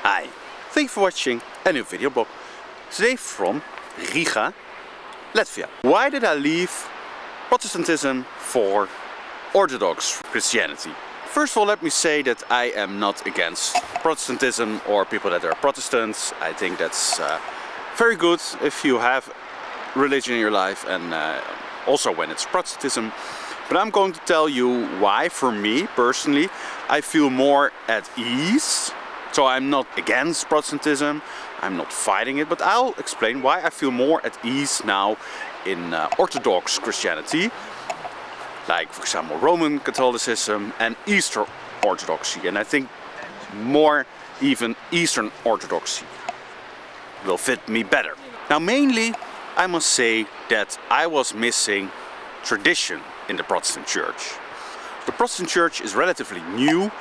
Hi, thank you for watching a new video blog. Today from Riga, Latvia. Why did I leave Protestantism for Orthodox Christianity? First of all, let me say that I am not against Protestantism or people that are Protestants. I think that's very good if you have religion in your life, and also when it's Protestantism. But I'm going to tell you why, for me personally, I feel more at ease. So I'm not against Protestantism, I'm not fighting it, but I'll explain why I feel more at ease now in Orthodox Christianity, like for example Roman Catholicism and Eastern Orthodoxy, and I think more even Eastern Orthodoxy will fit me better. Now mainly I must say that I was missing tradition in the Protestant Church. The Protestant Church is relatively new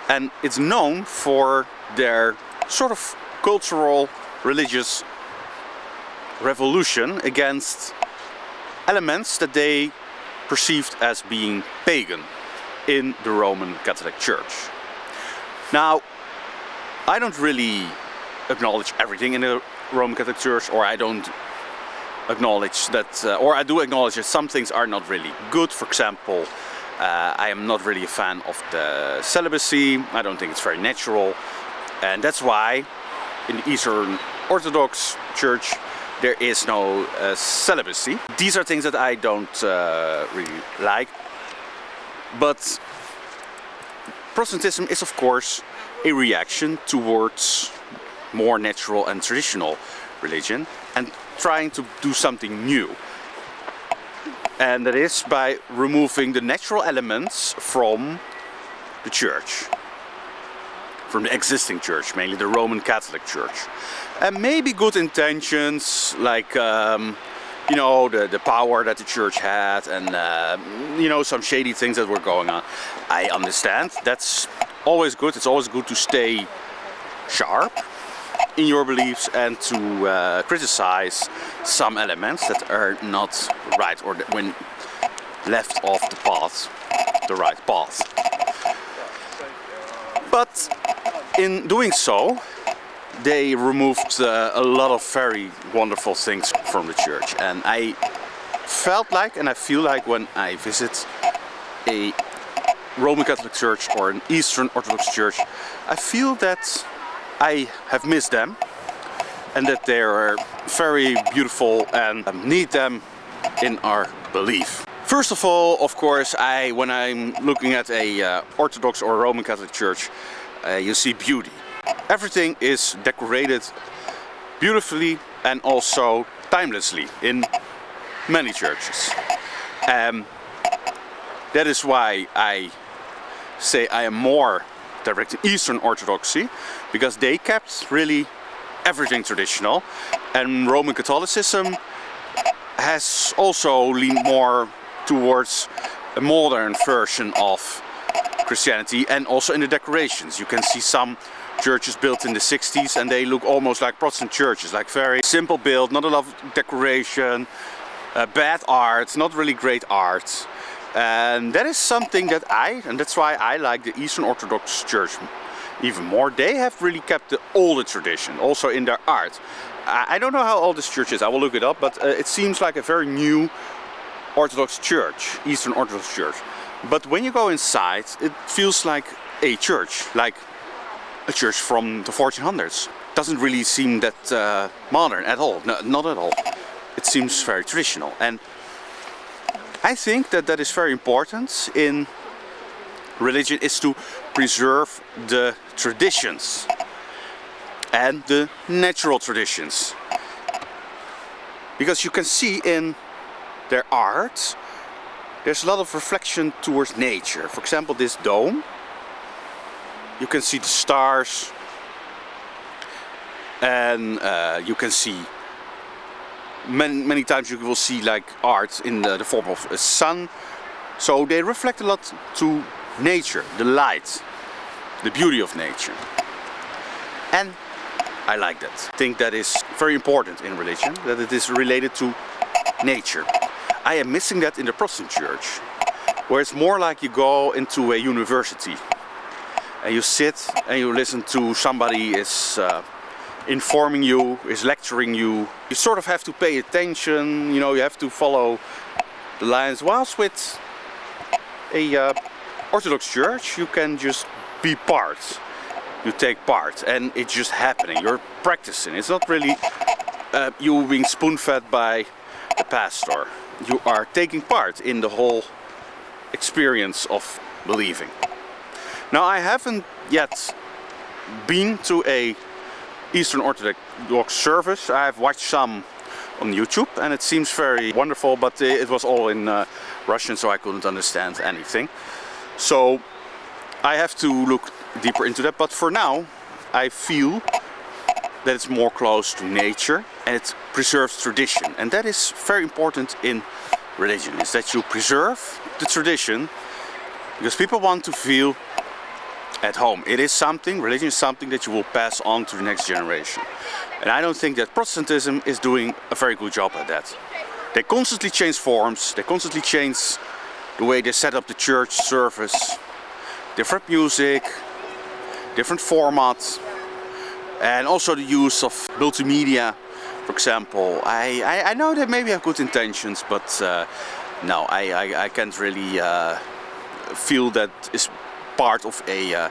and it's known for their sort of cultural, religious revolution against elements that they perceived as being pagan in the Roman Catholic Church. Now, I don't really acknowledge everything in the Roman Catholic Church, or I don't acknowledge that, or I do acknowledge that some things are not really good. For example, I am not really a fan of the celibacy. I don't think it's very natural, and that's why in the Eastern Orthodox Church there is no celibacy. These are things that I don't really like, but Protestantism is of course a reaction towards more natural and traditional religion and trying to do something new. And that is by removing the natural elements from the church, from the existing church, mainly the Roman Catholic Church. And maybe good intentions, like you know, the power that the church had, and you know, some shady things that were going on. I understand, that's always good. It's always good to stay sharp in your beliefs and to criticize some elements that are not right, or when left off the path, the right path. But in doing so, they removed a lot of very wonderful things from the church, and I felt like, and I feel like when I visit a Roman Catholic Church or an Eastern Orthodox Church, I feel that I have missed them, and that they are very beautiful and need them in our belief. First of all, of course, when I'm looking at a Orthodox or Roman Catholic Church, you see beauty. Everything is decorated beautifully and also timelessly in many churches. That is why I say I am more direct in Eastern Orthodoxy, because they kept really everything traditional, and Roman Catholicism has also leaned more towards a modern version of Christianity, and also in the decorations. You can see some churches built in the 60s and they look almost like Protestant churches, like very simple build, not a lot of decoration, bad art, not really great art. And that is something that and that's why I like the Eastern Orthodox Church even more. They have really kept the older tradition also in their art. I don't know how old this church is, I will look it up, but it seems like a very new Orthodox Church, Eastern Orthodox Church. But when you go inside, it feels like a church from the 1400s. Doesn't really seem that modern at all, no, not at all. It seems very traditional, and I think that that is very important in religion, is to preserve the traditions and the natural traditions. Because you can see in their art, there's a lot of reflection towards nature. For example, this dome, you can see the stars, and you can see many times you will see like art in the form of a sun. So they reflect a lot to nature, the light, the beauty of nature. And I like that. I think that is very important in religion, that it is related to nature. I am missing that in the Protestant Church, where it's more like you go into a university and you sit and you listen to somebody is informing you, is lecturing you. You sort of have to pay attention, you know, you have to follow the lines. Whilst with a Orthodox church, you can just be part. You take part and it's just happening. You're practicing. It's not really you being spoon-fed by the pastor. You are taking part in the whole experience of believing. Now, I haven't yet been to a Eastern Orthodox service. I've watched some on YouTube and it seems very wonderful, but it was all in Russian, so I couldn't understand anything. So I have to look deeper into that, but for now I feel that it's more close to nature and it preserves tradition, and that is very important in religion, is that you preserve the tradition because people want to feel at home. It is something, religion is something that you will pass on to the next generation. And I don't think that Protestantism is doing a very good job at that. They constantly change forms, they constantly change the way they set up the church service, different music, different formats, and also the use of multimedia, for example. I know they maybe have good intentions, but no, I can't really feel that is part of a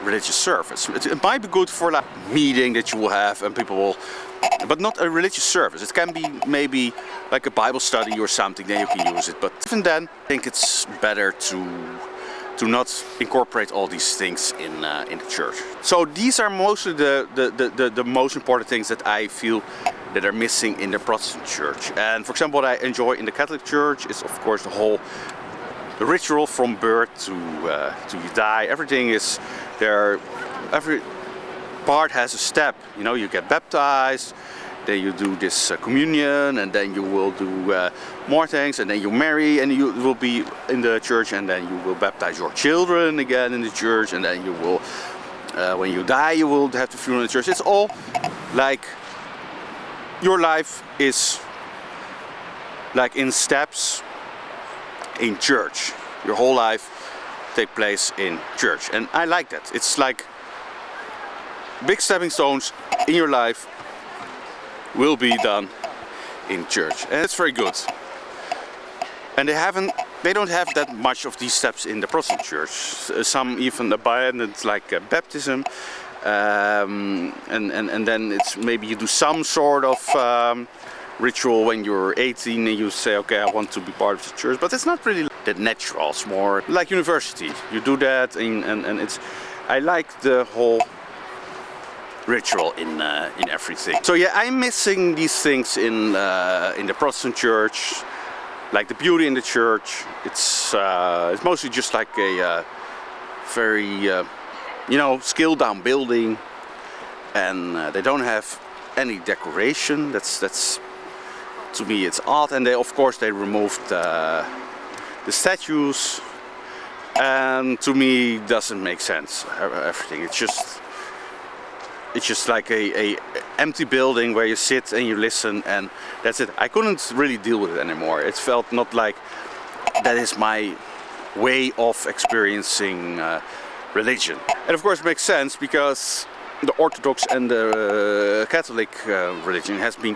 religious service. It might be good for like meeting that you will have and people will, but not a religious service. It can be maybe like a Bible study or something, then you can use it. But even then, I think it's better to not incorporate all these things in the church. So these are mostly the most important things that I feel that are missing in the Protestant church. And for example, what I enjoy in the Catholic church is of course the ritual from birth to you die. Everything is there. Every part has a step. You know, you get baptized, then you do this communion, and then you will do more things, and then you marry, and you will be in the church, and then you will baptize your children again in the church, and then you will, when you die, you will have the funeral in the church. It's all like your life is like in steps in church. Your whole life takes place in church, and I like that. It's like big stepping stones in your life will be done in church, and it's very good. And they don't have that much of these steps in the Protestant church. Some even abandoned, like baptism, and then it's maybe you do some sort of ritual when you're 18 and you say, okay, I want to be part of the church, but it's not really that natural. It's more like university. You do that, and it's. I like the whole ritual in everything. So yeah, I'm missing these things in the Protestant church, like the beauty in the church. It's mostly just like a very scaled down building, and they don't have any decoration. That's to me it's odd, and of course they removed the statues, and to me it doesn't make sense. Everything, it's just like a empty building where you sit and you listen, and that's it. I couldn't really deal with it anymore. It felt not like that is my way of experiencing religion. And of course it makes sense because the Orthodox and the Catholic religion has been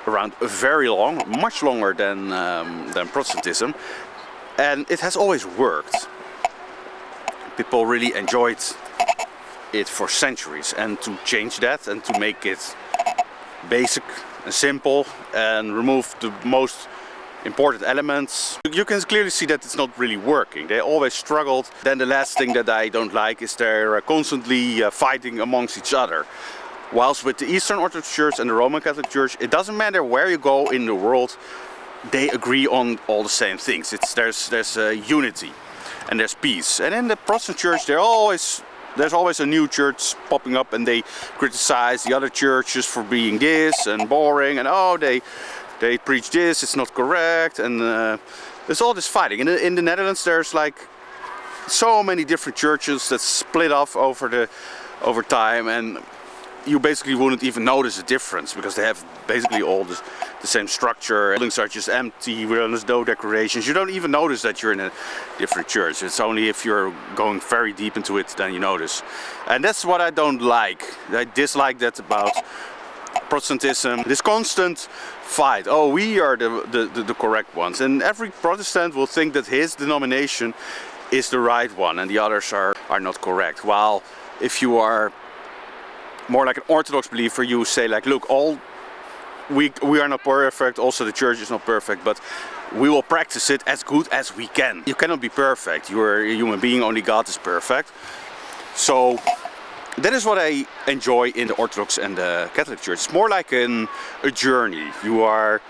around very long, much longer than Protestantism, and it has always worked. People really enjoyed it for centuries, and to change that and to make it basic and simple and remove the most important elements, you can clearly see that it's not really working. They always struggled. Then the last thing that I don't like is they're constantly fighting amongst each other. Whilst with the Eastern Orthodox Church and the Roman Catholic Church, it doesn't matter where you go in the world, they agree on all the same things. There's unity and there's peace. And in the Protestant Church, there's always a new church popping up, and they criticize the other churches for being this and boring, and they preach this, it's not correct, and there's all this fighting. In the Netherlands, there's like so many different churches that split off over time, and you basically wouldn't even notice a difference because they have basically all the same structure. Buildings are just empty, there's no decorations. You don't even notice that you're in a different church. It's only if you're going very deep into it then you notice. And that's what I don't like. I dislike that about Protestantism. This constant fight. Oh, we are the correct ones. And every Protestant will think that his denomination is the right one and the others are not correct. While if you are more like an Orthodox believer, you say like, look, we are not perfect, also the church is not perfect, but we will practice it as good as we can. You cannot be perfect, you're a human being, only God is perfect. So that is what I enjoy in the Orthodox and the Catholic Church. It's more like a journey. You're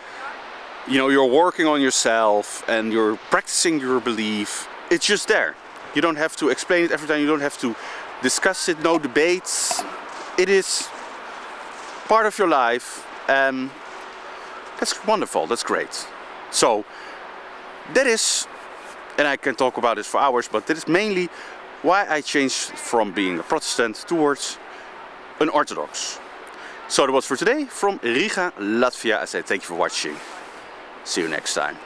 working on yourself and you're practicing your belief. It's just there. You don't have to explain it every time, you don't have to discuss it, no debates. It is part of your life, and that's wonderful, that's great. So that is, and I can talk about this for hours, but that is mainly why I changed from being a Protestant towards an Orthodox. So that was for today from Riga, Latvia. I say thank you for watching. See you next time.